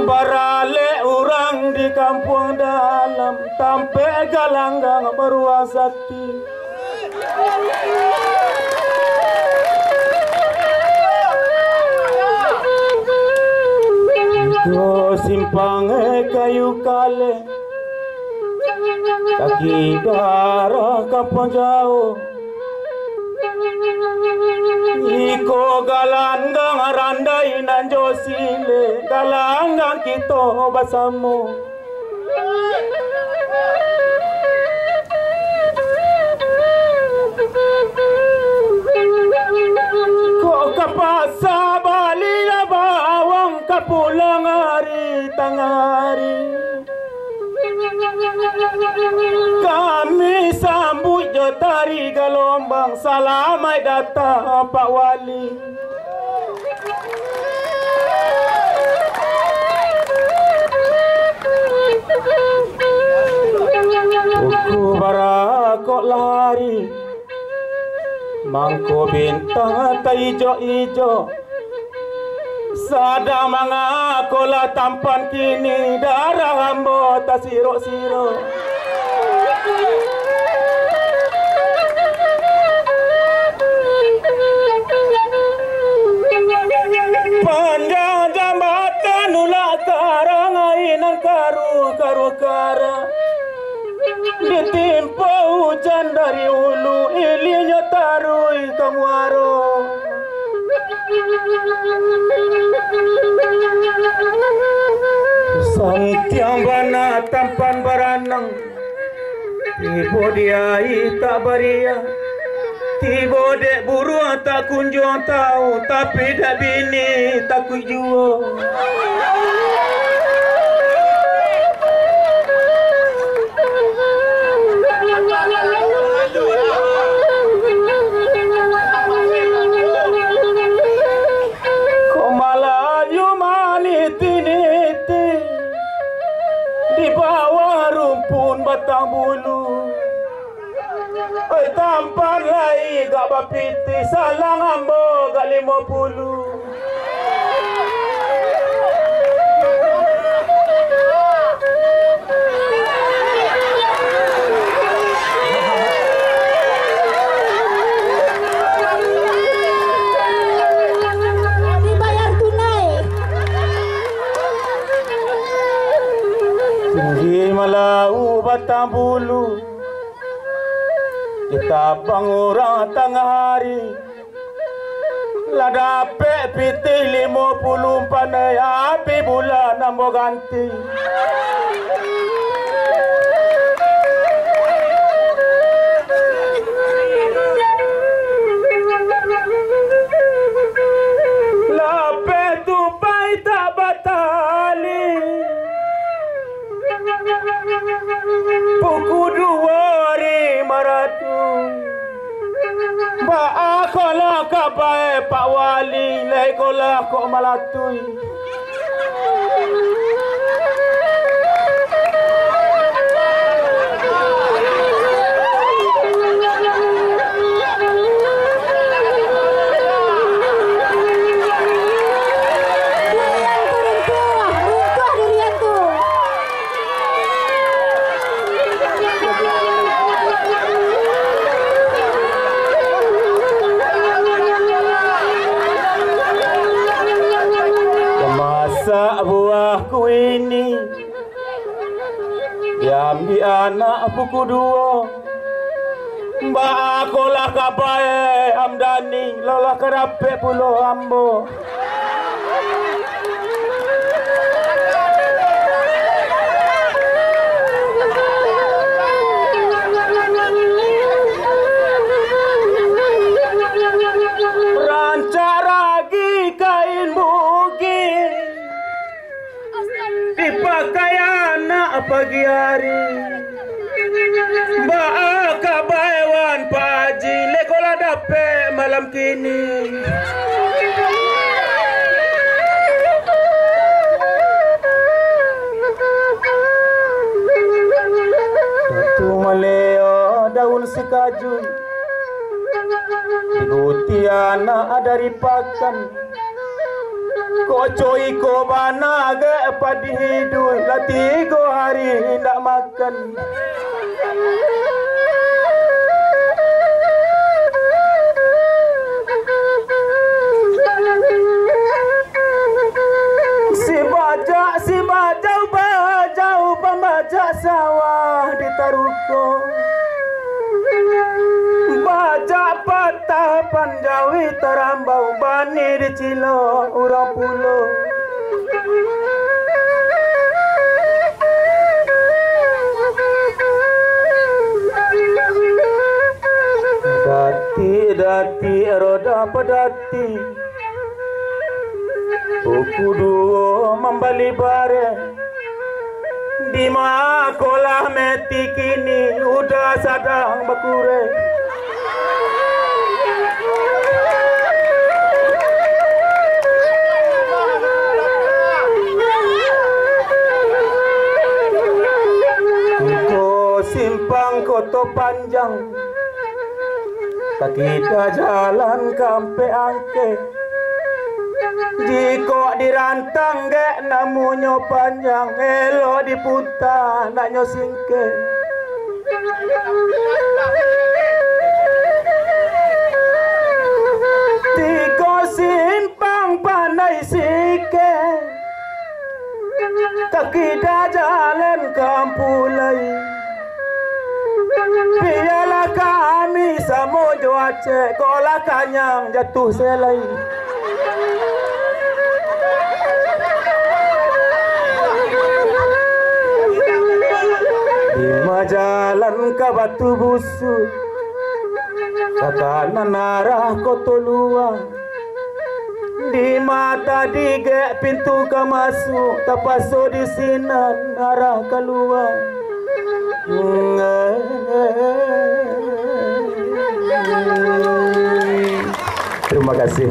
Barale orang di kampung dalam tampe galanggang berua Sakti. Itu simpang kayu kale kaki darah kampung jauh. Iko galanggang randai nan josile galanggang kita bersama. Kok kapasa balia bawang kapulang hari tengah hari. Kami sambut jotari gelombang selamat datang Pak Wali. Buku barakok lari mangko bintang tak ijo-ijo. Sada mangakola tampan kini darah ambo tak sirok-sirok. Panjang jambatan ulak karang ainan karu kara. Ditimpa hujan dari hulu ilinya tarui ke muaro. Santiang bana tampan baranang tibo diai tak beria. Tibo dek buruan tak kunjung tahu tapi dak bini takut jua. Kok malah nyumani tiniti di bawah rumpun batang bulu. Oi tampan lai gak bapiti salang ambo gak 50. Dibayar tunai. Tinggi malau batang bulu. Kita orang tengah hari lah dapat piti 50 pandai api bulan ambo ganti. Lape tupai tak batali pukul 2.500. Baakola kabai Pak Wali lekola kok malatui. Buahku ini diambil anak pukul 2. Mbak akulah kabai amdani lolah kerapek pulau ambo. Rancak lagi kain bugi dipakai anak pagi hari. Mbak kabaiwan Pak Haji lekola dapet malam kini. Datu maleo daun sikajun ikuti anak dari pakan. Koco iko bana ge padi hidup lah 3 hari ndak makan. Si bajau pembajak sawah di Taruko. Bajak patah panjawi terambau bani di Cilo urang pulo. Dati roda pedati. Buku duo membali bare. Di makolah meti kini udah sadang bakure. Ko simpang koto panjang. Kita jalan kampe angke. Jika dirantang gek namunyo panjang elo diputar nak nyo singke. Tiga simpang pandai sike. Kaki dah jalan kampulai. Biarlah kami samo joace kolah kanyang jatuh selai. Jalan ke batu busuk, ke kanan arah koto luar. Di mata digek pintu ke masuk, terpasu di sinan arah keluar. Terima kasih.